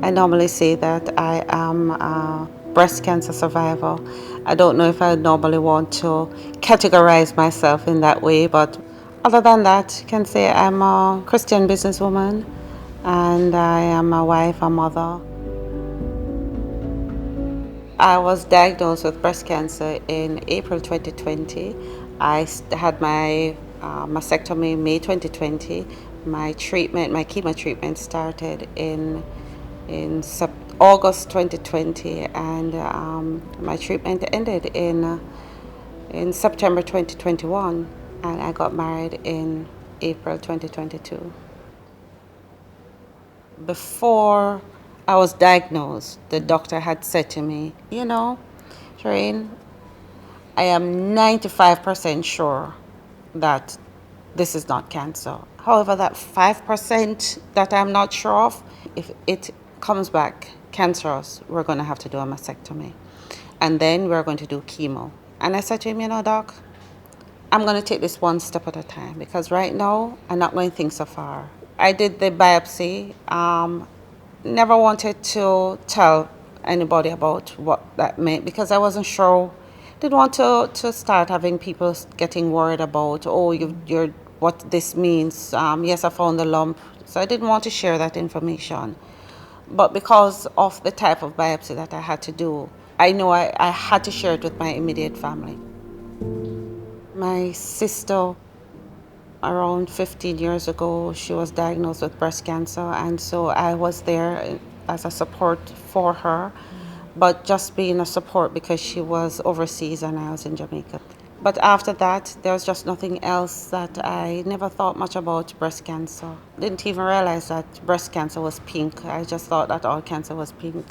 I normally say that I am a breast cancer survivor. I don't know if I normally want to categorize myself in that way, but other than that, I can say I'm a Christian businesswoman and I am a wife, a mother. I was diagnosed with breast cancer in April 2020. Had my mastectomy May 2020. My chemo treatment started in August 2020, and my treatment ended in September 2021, and I got married in April 2022. Before I was diagnosed, the doctor had said to me, Cherane, I am 95% sure that this is not cancer. However, that 5% that I'm not sure of, if it comes back cancerous, we're going to have to do a mastectomy. And then we're going to do chemo. And I said to him, doc, I'm going to take this one step at a time because right now I'm not going to think so far. I did the biopsy. Never wanted to tell anybody about what that meant because I wasn't sure. Didn't want to start having people getting worried about, you're what this means. Yes, I found the lump. So I didn't want to share that information. But because of the type of biopsy that I had to do, I know I had to share it with my immediate family. My sister, around 15 years ago, she was diagnosed with breast cancer, and so I was there as a support for her, but just being a support because she was overseas and I was in Jamaica. But after that, there was just nothing else. That I never thought much about breast cancer. Didn't even realize that breast cancer was pink. I just thought that all cancer was pink.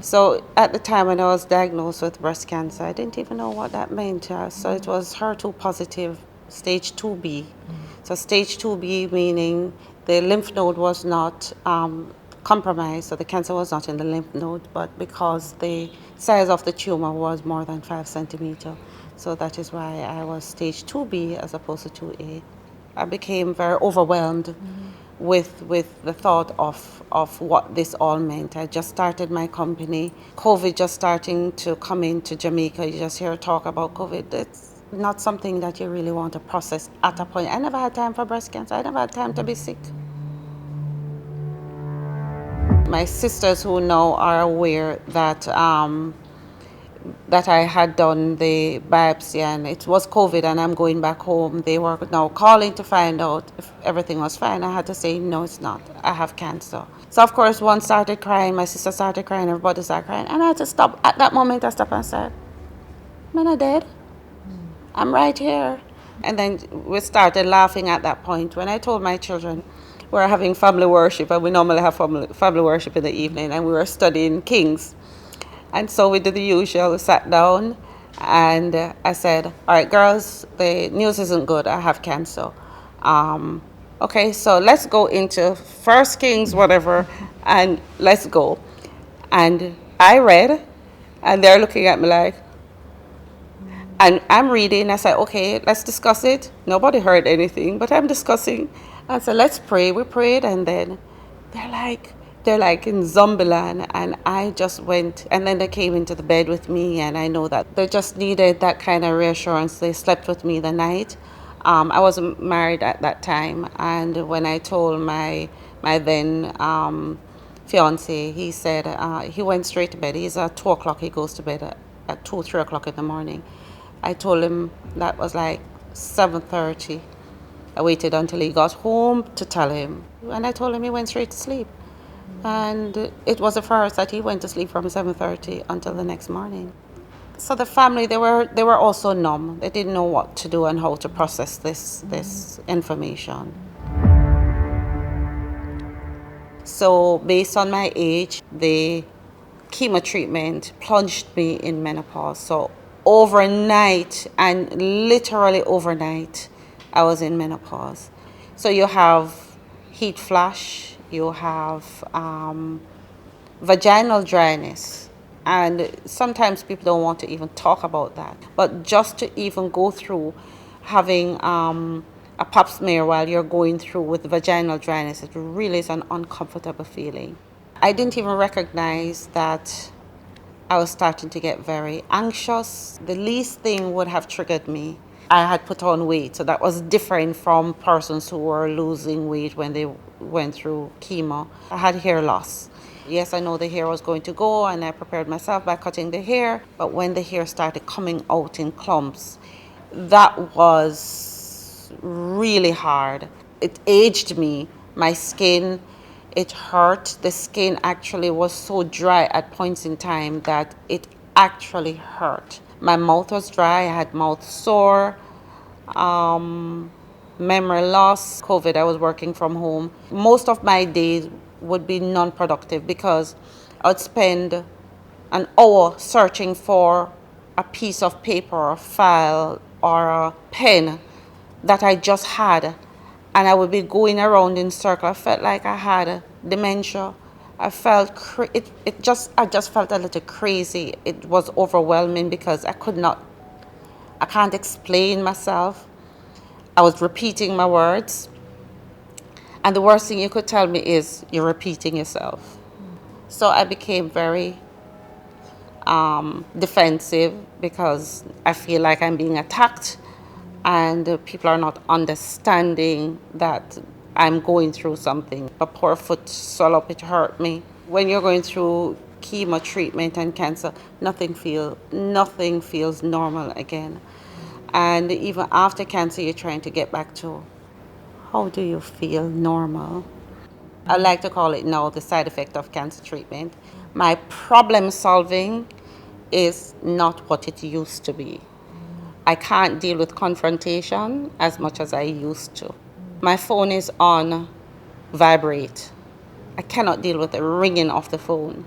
So at the time when I was diagnosed with breast cancer, I didn't even know what that meant. So it was HER2 positive, stage 2B. So stage 2B meaning the lymph node was not compromised, so the cancer was not in the lymph node, but because the size of the tumor was more than 5 centimeters. So that is why I was stage 2B as opposed to 2A. I became very overwhelmed with the thought of what this all meant. I just started my company. COVID just starting to come into Jamaica. You just hear talk about COVID. It's not something that you really want to process at a point. I never had time for breast cancer. I never had time to be sick. My sisters who now are aware that that I had done the biopsy and it was COVID and I'm going back home, they were now calling to find out if everything was fine. I had to say, no, it's not. I have cancer. So, of course, one started crying, my sister started crying, everybody started crying. And I had to stop. At that moment, I stopped and said, I'm not dead. I'm right here. And then we started laughing at that point. When I told my children, we were having family worship, and we normally have family worship in the evening, and we were studying Kings. And so we did the usual, we sat down, and I said, all right, girls, the news isn't good. I have cancer. Okay, so let's go into First Kings, whatever, and let's go. And I read, and they're looking at me like, and I'm reading. I said, okay, let's discuss it. Nobody heard anything, but I'm discussing. I said, let's pray. We prayed, and then they're like in Zombieland, and I just went, and then they came into the bed with me, and I know that they just needed that kind of reassurance. They slept with me the night. I wasn't married at that time, and when I told my then fiance, he said he went straight to bed. He's at 2 o'clock. He goes to bed at 2, 3 o'clock in the morning. I told him that was like 7:30. I waited until he got home to tell him, and I told him he went straight to sleep. And it was the first that he went to sleep from 7:30 until the next morning. So the family, they were also numb. They didn't know what to do and how to process this information. So based on my age, the chemo treatment plunged me in menopause. So overnight, and literally overnight, I was in menopause. So you have heat flash, you have vaginal dryness, and sometimes people don't want to even talk about that. But just to even go through having a pap smear while you're going through with vaginal dryness, it really is an uncomfortable feeling. I didn't even recognize that I was starting to get very anxious. The least thing would have triggered me. I had put on weight, so that was different from persons who were losing weight when they went through chemo. I had hair loss. Yes, I know the hair was going to go, and I prepared myself by cutting the hair, but when the hair started coming out in clumps, that was really hard. It aged me. My skin, it hurt. The skin actually was so dry at points in time that it actually hurt. My mouth was dry. I had mouth sore, memory loss. COVID, I was working from home. Most of my days would be non-productive because I would spend an hour searching for a piece of paper, a file, or a pen that I just had, and I would be going around in circle. I felt like I had dementia. I felt I just felt a little crazy. It was overwhelming because I can't explain myself. I was repeating my words, and the worst thing you could tell me is you're repeating yourself. So I became very defensive because I feel like I'm being attacked, and people are not understanding that I'm going through something. A poor foot swelled up, it hurt me. When you're going through chemo treatment and cancer, nothing feels normal again. And even after cancer, you're trying to get back to how do you feel normal? I like to call it now the side effect of cancer treatment. My problem solving is not what it used to be. I can't deal with confrontation as much as I used to. My phone is on vibrate. I cannot deal with the ringing of the phone.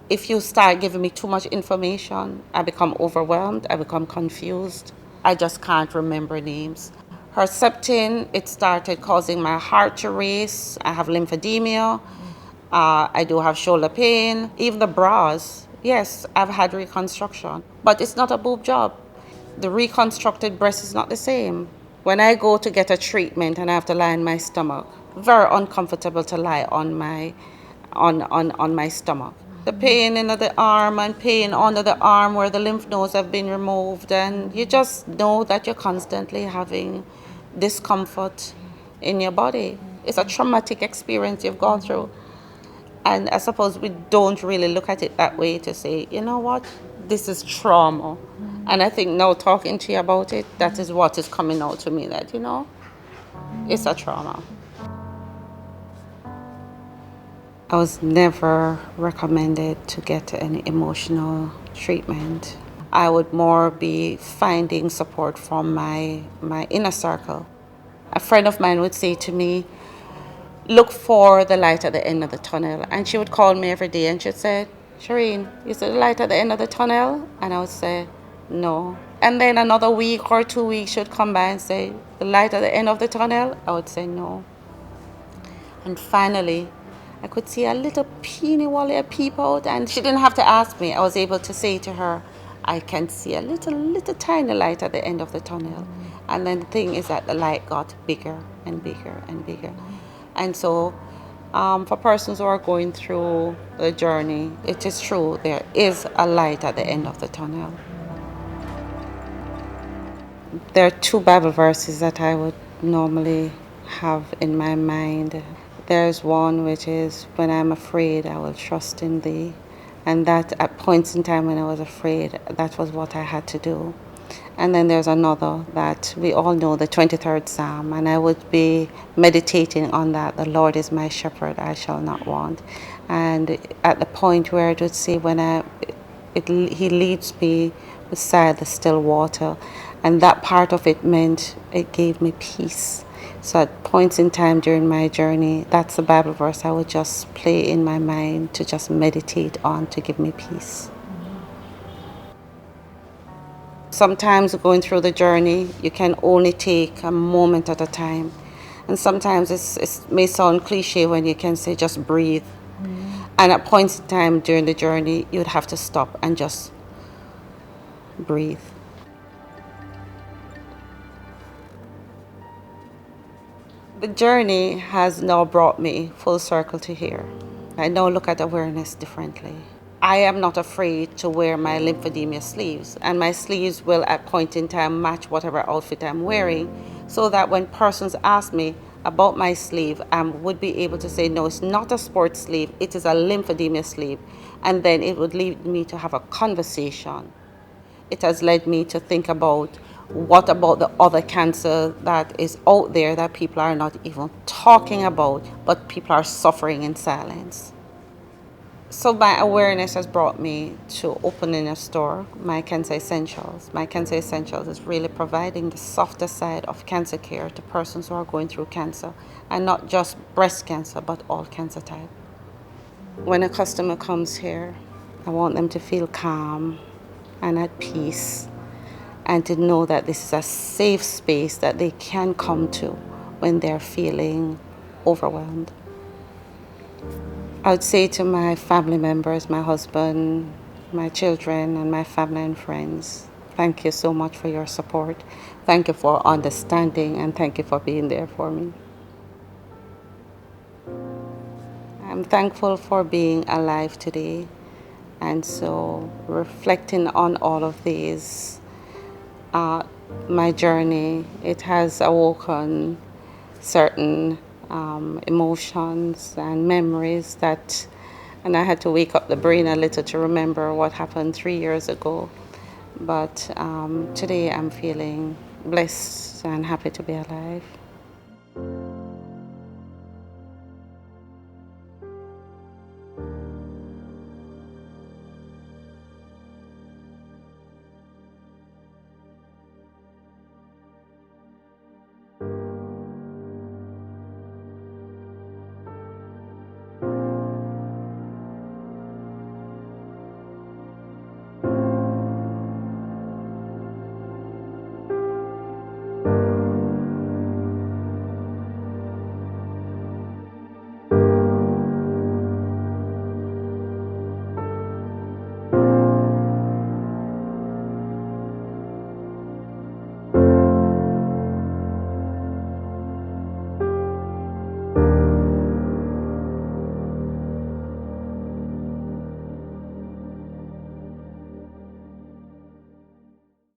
If you start giving me too much information, I become overwhelmed, I become confused. I just can't remember names. Herceptin, it started causing my heart to race. I have lymphedema. I do have shoulder pain. Even the bras, yes, I've had reconstruction. But it's not a boob job. The reconstructed breast is not the same. When I go to get a treatment and I have to lie on my stomach, very uncomfortable to lie on my stomach. The pain in the arm and pain under the arm where the lymph nodes have been removed, and you just know that you're constantly having discomfort in your body. It's a traumatic experience you've gone through. And I suppose we don't really look at it that way to say, you know what, this is trauma. And I think now talking to you about it, that is what is coming out to me, that, it's a trauma. I was never recommended to get any emotional treatment. I would more be finding support from my inner circle. A friend of mine would say to me, look for the light at the end of the tunnel. And she would call me every day and she'd say, Cherane, you see the light at the end of the tunnel? And I would say, no. And then another week or 2 weeks, she'd come by and say, the light at the end of the tunnel? I would say, no. And finally, I could see a little peeny wally peep out, and she didn't have to ask me. I was able to say to her, I can see a little tiny light at the end of the tunnel. And then the thing is that the light got bigger and bigger and bigger. And so for persons who are going through the journey, it is true, there is a light at the end of the tunnel. There are two Bible verses that I would normally have in my mind. There's one which is, when I'm afraid, I will trust in thee. And that at points in time when I was afraid, that was what I had to do. And then there's another that we all know, the 23rd Psalm, and I would be meditating on that. The Lord is my shepherd, I shall not want. And at the point where it would say, He leads me beside the still water, and that part of it meant it gave me peace. So at points in time during my journey, that's the Bible verse I would just play in my mind to just meditate on to give me peace. Sometimes going through the journey, you can only take a moment at a time. And sometimes it may sound cliche when you can say just breathe. And at points in time during the journey, you'd have to stop and just breathe. The journey has now brought me full circle to here. I now look at awareness differently. I am not afraid to wear my lymphedema sleeves, and my sleeves will at point in time match whatever outfit I'm wearing, so that when persons ask me about my sleeve, I would be able to say, no, it's not a sports sleeve, it is a lymphedema sleeve, and then it would lead me to have a conversation. It has led me to think about what about the other cancer that is out there that people are not even talking about, but people are suffering in silence. So my awareness has brought me to opening a store, My Cancer Essentials. My Cancer Essentials is really providing the softer side of cancer care to persons who are going through cancer, and not just breast cancer, but all cancer types. When a customer comes here, I want them to feel calm and at peace, and to know that this is a safe space that they can come to when they're feeling overwhelmed. I would say to my family members, my husband, my children, and my family and friends, thank you so much for your support. Thank you for understanding, and thank you for being there for me. I'm thankful for being alive today. And so, reflecting on all of these, my journey, it has awoken certain emotions and memories that, and I had to wake up the brain a little to remember what happened 3 years ago. But today I'm feeling blessed and happy to be alive.